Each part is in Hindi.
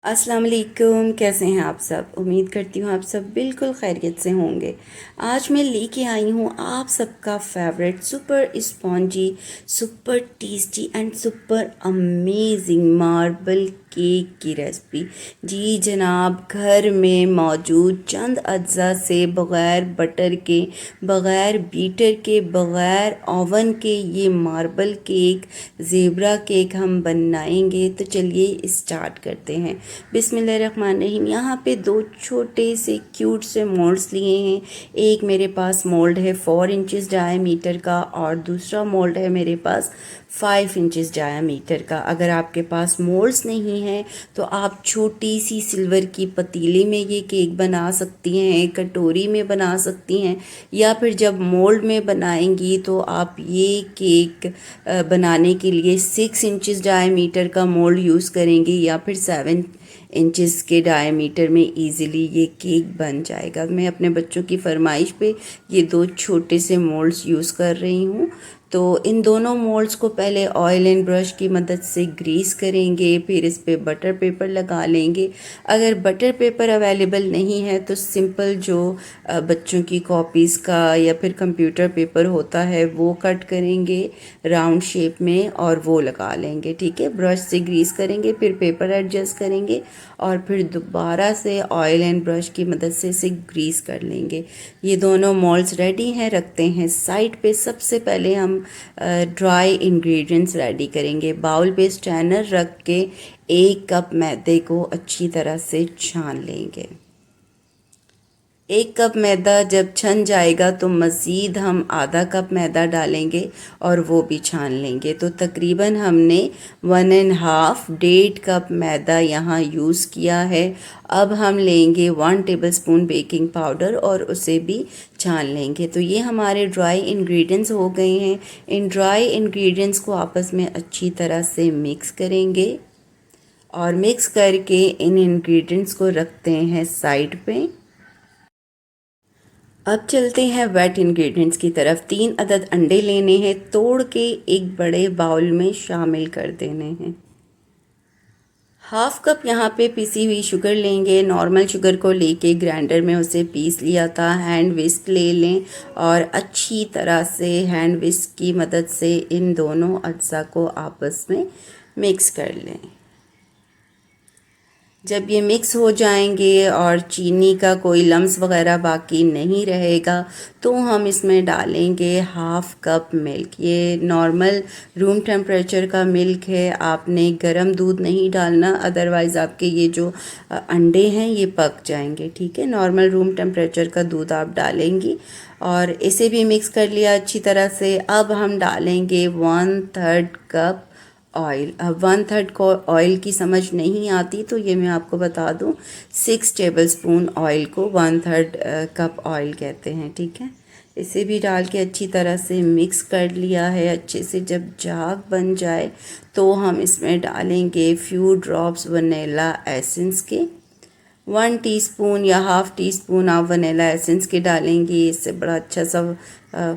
अस्सलाम वालेकुम। कैसे हैं आप सब? उम्मीद करती हूँ आप सब बिल्कुल खैरियत से होंगे। आज मैं लेके आई हूँ आप सबका favourite super spongy, super tasty and super amazing marble cake की रेसिपी। जी जनाब, घर में मौजूद चंद अज्जा से बग़ैर बटर के, बग़ैर बीटर के, बग़ैर ओवन के ये मार्बल केक, ज़ेबरा केक हम बनाएंगे। तो चलिए स्टार्ट करते हैं। बिस्मिल्लाहिर्रहमानिर्रहीम। यहाँ पे दो छोटे से क्यूट से मोल्ड्स लिए हैं। एक मेरे पास मोल्ड है 4 इंचेस डायमीटर का और दूसरा मोल्ड है मेरे पास 5 इंचेस डायमीटर का। अगर आपके पास मोल्ड्स नहीं हैं तो आप छोटी सी सिल्वर की पतीले में ये केक बना सकती हैं, कटोरी में बना सकती हैं, या फिर जब मोल्ड में बनाएंगी तो आप ये केक बनाने के लिए 6 इंचेस डायमीटर का मोल्ड यूज़ करेंगे या फिर 7 इंचेस के डायमीटर में इजीली ये केक बन जाएगा। मैं अपने बच्चों की फरमाइश पे ये दो छोटे से मोल्ड्स यूज़ कर रही हूँ। तो इन दोनों मोल्ड्स को पहले ऑयल एंड ब्रश की मदद से ग्रीस करेंगे, फिर इस पे बटर पेपर लगा लेंगे। अगर बटर पेपर अवेलेबल नहीं है तो सिंपल जो बच्चों की कॉपीज़ का या फिर कंप्यूटर पेपर होता है वो कट करेंगे राउंड शेप में और वो लगा लेंगे। ठीक है, ब्रश से ग्रीस करेंगे, फिर पेपर एडजस्ट करेंगे और फिर दोबारा से ऑयल एंड ब्रश की मदद से इसे ग्रीस कर लेंगे। ये दोनों मोल्ड्स रेडी हैं, रखते हैं साइड पे। सबसे पहले हम ड्राई इंग्रेडिएंट्स रेडी करेंगे। बाउल पे स्ट्रेनर रख के 1 कप मैदे को अच्छी तरह से छान लेंगे। 1 कप मैदा जब छन जाएगा तो मज़ीद हम आधा कप मैदा डालेंगे और वो भी छान लेंगे। तो तकरीबन हमने 1.5 कप मैदा यहाँ यूज़ किया है। अब हम लेंगे 1 टेबलस्पून बेकिंग पाउडर और उसे भी छान लेंगे। तो ये हमारे ड्राई इंग्रेडिएंट्स हो गए हैं। इन ड्राई इंग्रेडिएंट्स को आपस में अच्छी तरह से मिक्स करेंगे और मिक्स करके इन इंग्रेडिएंट्स को रखते हैं साइड पे। अब चलते हैं वेट इंग्रेडिएंट्स की तरफ। 3 अदद अंडे लेने हैं, तोड़ के एक बड़े बाउल में शामिल कर देने हैं। हाफ कप यहाँ पे पिसी हुई शुगर लेंगे। नॉर्मल शुगर को लेके ग्राइंडर में उसे पीस लिया था। हैंड विस्क ले लें और अच्छी तरह से हैंड विस्क की मदद से इन दोनों अज्जा को आपस में मिक्स कर लें। जब ये मिक्स हो जाएंगे और चीनी का कोई लम्स वगैरह बाकी नहीं रहेगा तो हम इसमें डालेंगे हाफ कप मिल्क। ये नॉर्मल रूम टेम्परेचर का मिल्क है, आपने गरम दूध नहीं डालना, अदरवाइज़ आपके ये जो अंडे हैं ये पक जाएंगे। ठीक है, नॉर्मल रूम टेम्परेचर का दूध आप डालेंगी और इसे भी मिक्स कर लिया अच्छी तरह से। अब हम डालेंगे 1/3 कप ऑयल। अब 1/3 को ऑयल की समझ नहीं आती तो ये मैं आपको बता दूं, 6 टेबलस्पून ऑयल को 1/3 कप ऑयल कहते हैं। ठीक है, इसे भी डाल के अच्छी तरह से मिक्स कर लिया है अच्छे से। जब झाग बन जाए तो हम इसमें डालेंगे फ्यू ड्रॉप्स वनीला एसेंस के। 1 टीस्पून या हाफ़ टी स्पून आप वनीला एसेंस के डालेंगी। इससे बड़ा अच्छा सा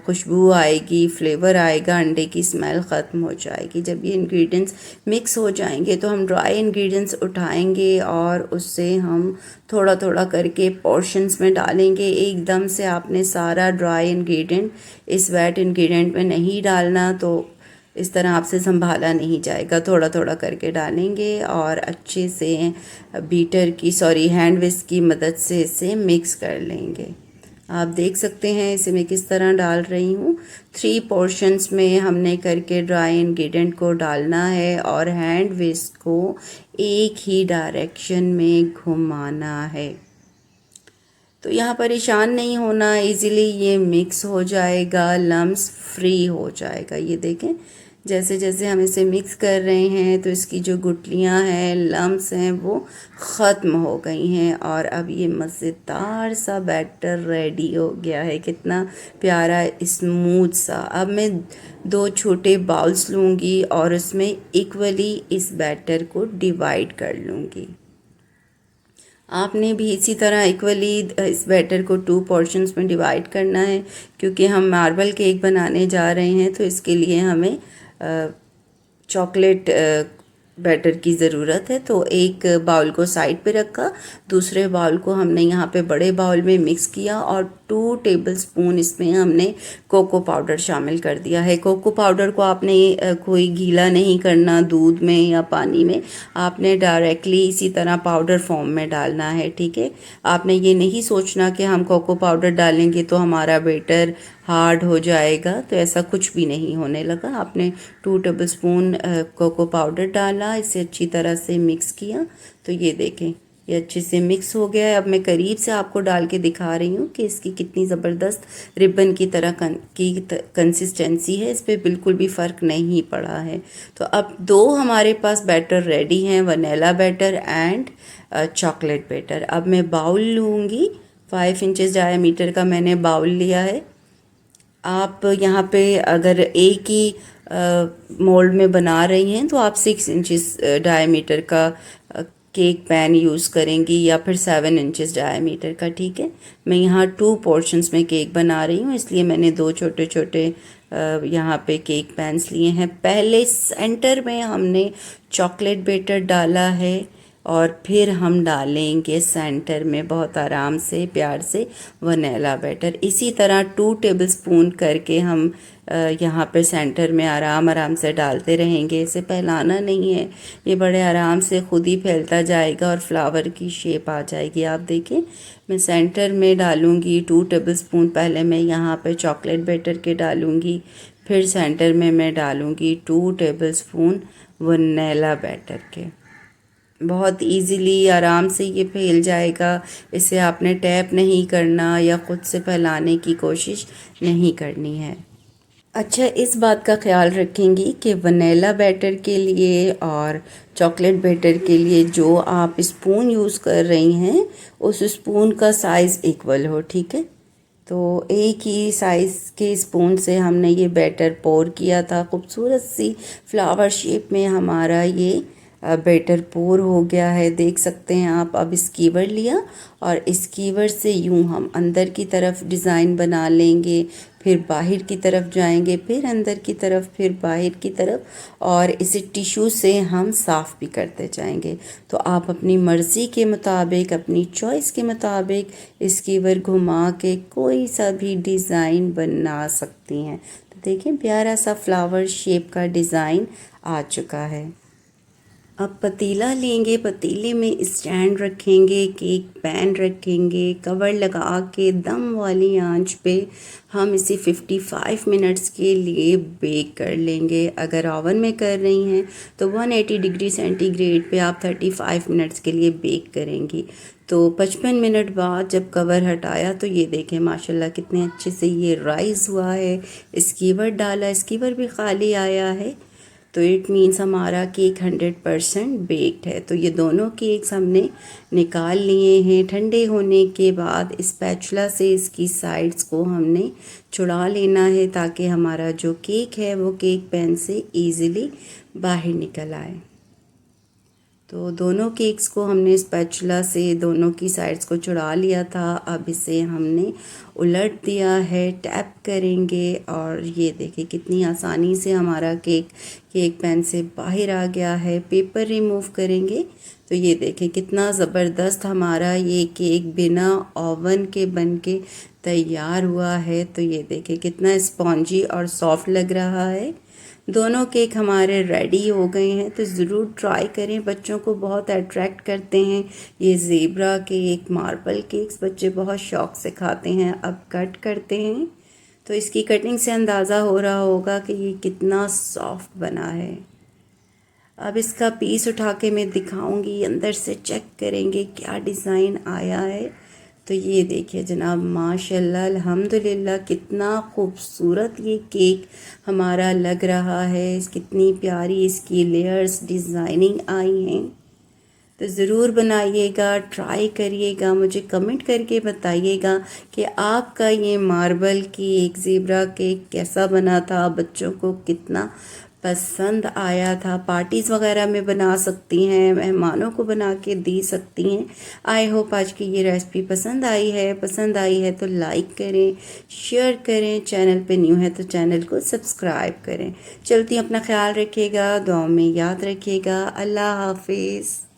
खुशबू आएगी, फ्लेवर आएगा, अंडे की स्मेल ख़त्म हो जाएगी। जब ये इंग्रेडिएंट्स मिक्स हो जाएंगे तो हम ड्राई इंग्रेडिएंट्स उठाएंगे और उससे हम थोड़ा थोड़ा करके पोर्शंस में डालेंगे। एकदम से आपने सारा ड्राई इंग्रेडिएंट इस वेट इंग्रेडिएंट में नहीं डालना, तो इस तरह आपसे संभाला नहीं जाएगा। थोड़ा थोड़ा करके डालेंगे और अच्छे से हैंड विस्क की मदद से इसे मिक्स कर लेंगे। आप देख सकते हैं इसे मैं किस तरह डाल रही हूँ। 3 पोर्शंस में हमने करके ड्राई इंग्रेडिएंट को डालना है और हैंड विस्क को एक ही डायरेक्शन में घुमाना है। तो यहाँ परेशान नहीं होना, इजीली ये मिक्स हो जाएगा, लम्स फ्री हो जाएगा। ये देखें, जैसे जैसे हम इसे मिक्स कर रहे हैं तो इसकी जो गुठलियाँ हैं, लम्स हैं, वो ख़त्म हो गई हैं और अब ये मज़ेदार सा बैटर रेडी हो गया है। कितना प्यारा स्मूथ सा। अब मैं 2 छोटे बाउल्स लूँगी और उसमें इक्वली इस बैटर को डिवाइड कर लूँगी। आपने भी इसी तरह इक्वली इस बैटर को 2 पोर्शंस में डिवाइड करना है, क्योंकि हम मार्बल केक बनाने जा रहे हैं तो इसके लिए हमें चॉकलेट बैटर की ज़रूरत है। तो एक बाउल को साइड पे रखा, दूसरे बाउल को हमने यहाँ पे बड़े बाउल में मिक्स किया और 2 टेबलस्पून इसमें हमने कोको पाउडर शामिल कर दिया है। कोको पाउडर को आपने कोई गीला नहीं करना दूध में या पानी में, आपने डायरेक्टली इसी तरह पाउडर फॉर्म में डालना है, ठीक है। आपने ये नहीं सोचना कि हम कोको पाउडर डालेंगे तो हमारा बैटर हार्ड हो जाएगा, तो ऐसा कुछ भी नहीं होने लगा। आपने 2 टेबलस्पून कोको पाउडर डाला, इसे अच्छी तरह से मिक्स किया। तो ये देखें ये अच्छे से मिक्स हो गया है। अब मैं करीब से आपको डाल के दिखा रही हूँ कि इसकी कितनी ज़बरदस्त रिबन की तरह कंसिस्टेंसी है, इस पर बिल्कुल भी फ़र्क नहीं पड़ा है। तो अब 2 हमारे पास बैटर रेडी हैं, vanilla batter and chocolate batter. अब मैं बाउल लूँगी, 5 इंचज़ डायमीटर का मैंने बाउल लिया है। आप यहाँ पे अगर एक ही मोल्ड में बना रही हैं तो आप 6 इंचेस डायमीटर का केक पैन यूज़ करेंगी या फिर 7 इंचेस डायमीटर का, ठीक है। मैं यहाँ 2 पोर्शंस में केक बना रही हूँ, इसलिए मैंने 2 छोटे छोटे यहाँ पे केक पैन्स लिए हैं। पहले सेंटर में हमने चॉकलेट बैटर डाला है और फिर हम डालेंगे सेंटर में बहुत आराम से प्यार से वनीला बैटर। इसी तरह 2 टेबलस्पून करके हम यहाँ पे सेंटर में आराम आराम से डालते रहेंगे। इसे फैलाना नहीं है, ये बड़े आराम से खुद ही फैलता जाएगा और फ्लावर की शेप आ जाएगी। आप देखें मैं सेंटर में डालूँगी 2 टेबलस्पून, पहले मैं यहाँ पे चॉकलेट बैटर के डालूँगी, फिर सेंटर में मैं डालूँगी 2 टेबलस्पून वनीला बैटर के। बहुत इजीली आराम से ये फैल जाएगा, इसे आपने टैप नहीं करना या ख़ुद से फैलाने की कोशिश नहीं करनी है। अच्छा, इस बात का ख्याल रखेंगी कि वनीला बैटर के लिए और चॉकलेट बैटर के लिए जो आप स्पून यूज़ कर रही हैं उस स्पून का साइज़ इक्वल हो, ठीक है। तो एक ही साइज़ के स्पून से हमने ये बैटर पोर किया था। खूबसूरत सी फ्लावर शेप में हमारा ये बैटर पोर हो गया है, देख सकते हैं आप। अब स्कीवर लिया और स्कीवर से यूं हम अंदर की तरफ डिज़ाइन बना लेंगे, फिर बाहर की तरफ जाएंगे, फिर अंदर की तरफ, फिर बाहर की तरफ, और इसे टिश्यू से हम साफ़ भी करते जाएंगे। तो आप अपनी मर्ज़ी के मुताबिक, अपनी चॉइस के मुताबिक स्कीवर घुमा के कोई सा भी डिज़ाइन बना सकती हैं। तो देखें प्यारा सा फ्लावर शेप का डिज़ाइन आ चुका है। अब पतीला लेंगे, पतीले में स्टैंड रखेंगे, केक पैन रखेंगे, कवर लगा के दम वाली आंच पे हम इसे 55 मिनट्स के लिए बेक कर लेंगे। अगर ओवन में कर रही हैं तो 180 डिग्री सेंटीग्रेड पे आप 35 मिनट्स के लिए बेक करेंगी। तो 55 मिनट बाद जब कवर हटाया तो ये देखें माशाल्लाह कितने अच्छे से ये राइज़ हुआ है। स्कीवर डाला, स्कीवर भी खाली आया है, तो इट मीन्स हमारा केक 100% बेक्ड है। तो ये दोनों केक्स हमने निकाल लिए हैं। ठंडे होने के बाद स्पैचुला से इसकी साइड्स को हमने छुड़ा लेना है ताकि हमारा जो केक है वो केक पैन से इजीली बाहर निकल आए। तो दोनों केक्स को हमने स्पैचुला से दोनों की साइड्स को छुड़ा लिया था। अब इसे हमने उलट दिया है, टैप करेंगे और ये देखिए कितनी आसानी से हमारा केक पैन से बाहर आ गया है। पेपर रिमूव करेंगे तो ये देखें कितना ज़बरदस्त हमारा ये केक बिना ओवन के बन के तैयार हुआ है। तो ये देखें कितना स्पॉन्जी और सॉफ्ट लग रहा है। दोनों केक हमारे रेडी हो गए हैं, तो ज़रूर ट्राई करें। बच्चों को बहुत अट्रैक्ट करते हैं ये ज़ेब्रा केक, मार्बल केक्स बच्चे बहुत शौक़ से खाते हैं। अब कट करते हैं तो इसकी कटिंग से अंदाज़ा हो रहा होगा कि ये कितना सॉफ्ट बना है। अब इसका पीस उठा के मैं दिखाऊंगी, अंदर से चेक करेंगे क्या डिज़ाइन आया है। तो ये देखिए जनाब माशाल्लाह अल्हम्दुलिल्लाह कितना खूबसूरत ये केक हमारा लग रहा है। कितनी प्यारी इसकी लेयर्स डिज़ाइनिंग आई हैं। तो ज़रूर बनाइएगा, ट्राई करिएगा, मुझे कमेंट करके बताइएगा कि आपका ये मार्बल केक, ज़ेब्रा केक कैसा बना था, बच्चों को कितना पसंद आया था। पार्टीज़ वगैरह में बना सकती हैं, मेहमानों को बना के दे सकती हैं। आई होप आज की ये रेसिपी पसंद आई है तो लाइक करें, शेयर करें, चैनल पे न्यू है तो चैनल को सब्सक्राइब करें। चलती अपना ख्याल रखिएगा, दुआ में याद रखिएगा। अल्लाह हाफिज़।